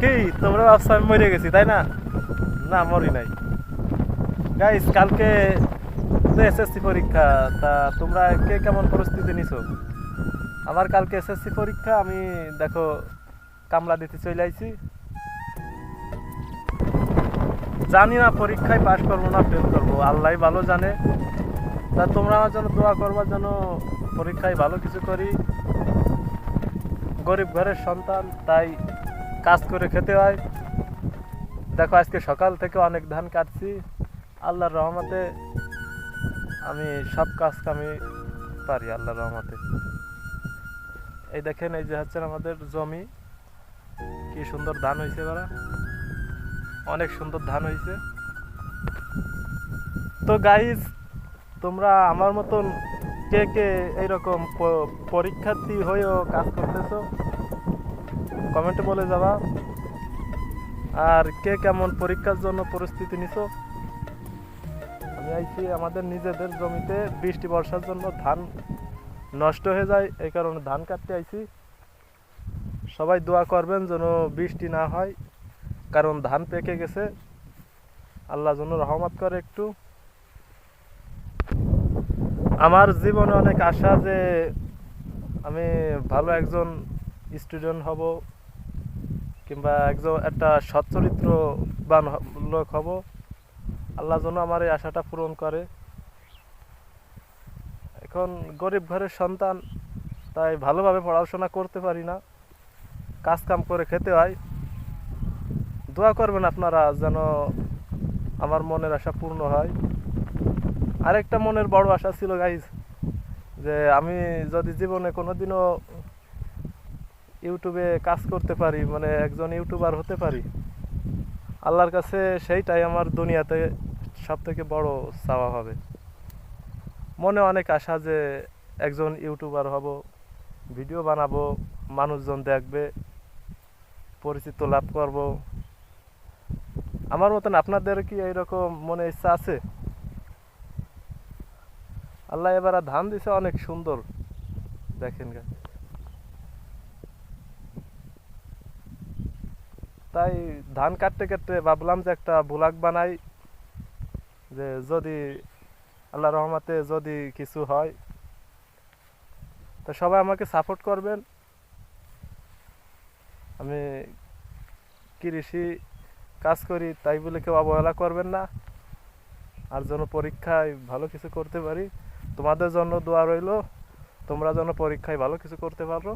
কি তোমরা ভাবছো আমি মরে গেছি তাই না? না, মরি নাই। গাইস, কালকে তো এসএসসি পরীক্ষা। তা তোমরা কে কেমন প্রস্তুতি নিছো? আমার কালকে এসএসসি পরীক্ষা, আমি দেখো কামলা দিতে চলে আইছি। জানি না পরীক্ষায় পাশ করবো না ফেল করবো, আল্লাহ ভালো জানে। তা তোমরা আমার জন্য দোয়া করবার জন্য, পরীক্ষায় ভালো কিছু করি। গরিব ঘরের সন্তান, তাই কাজ করে খেতে হয়। দেখো আজকে সকাল থেকে অনেক ধান কাটছি। আল্লাহর রহমতে আমি সব কাজ কামি পারি আল্লাহর রহমতে। এই দেখেন, এই যে হচ্ছে আমাদের জমি, কি সুন্দর ধান হয়েছে, এবার অনেক সুন্দর ধান হয়েছে। তো গাইস, তোমরা আমার মতন কে কে এইরকম পরীক্ষার্থী হয়েও কাজ করতেছো কমেন্টে বলে যাবা। আর কে কেমন পরীক্ষার জন্য প্রস্তুতি নিছো? আমি আইছি আমাদের নিজেদের জমিতে, বৃষ্টি বর্ষার জন্য ধান নষ্ট হয়ে যায়, এই কারণে ধান কাটতে আইছি। সবাই দোয়া করবেন যেন বৃষ্টি না হয়, কারণ ধান পেকে গেছে। আল্লাহ যেন রহমত করে একটু। আমার জীবনে অনেক আশা যে আমি ভালো একজন স্টুডেন্ট হব, কিংবা একটা সচ্চরিত্রবান লোক হব। আল্লাহ যেন আমার এই আশাটা পূরণ করে। এখন গরিব ঘরের সন্তান, তাই ভালোভাবে পড়াশোনা করতে পারি না, কাজ কাম করে খেতে হয়। দোয়া করবেন আপনারা যেন আমার মনের আশা পূর্ণ হয়। আরেকটা মনের বড় আশা ছিল গাইজ, যে আমি যদি জীবনে কোনোদিনও ইউটিউবে কাজ করতে পারি, মানে একজন ইউটিউবার হতে পারি, আল্লাহর কাছে সেইটাই আমার দুনিয়াতে সব থেকে বড় চাওয়া হবে। মনে অনেক আশা যে একজন ইউটিউবার হব, ভিডিও বানাবো, মানুষজন দেখবে, পরিচিত লাভ করব। আমার মতন আপনাদের কি এইরকম মনে ইচ্ছা আছে? আল্লাহ এবার ধান দিছে অনেক সুন্দর, দেখেন। তাই ধান কাটতে কাটতে ভাবলাম যে একটা ব্লগ বানাই, যে যদি আল্লাহ রহমতে যদি কিছু হয়, তো সবাই আমাকে সাপোর্ট করবেন। আমি কৃষি কাজ করি, তাই বলে কেউ অবহেলা করবেন না। আর যেন পরীক্ষায় ভালো কিছু করতে পারি, তোমাদের জন্য দোয়া রইল। তোমরা যেন পরীক্ষায় ভালো কিছু করতে পারো।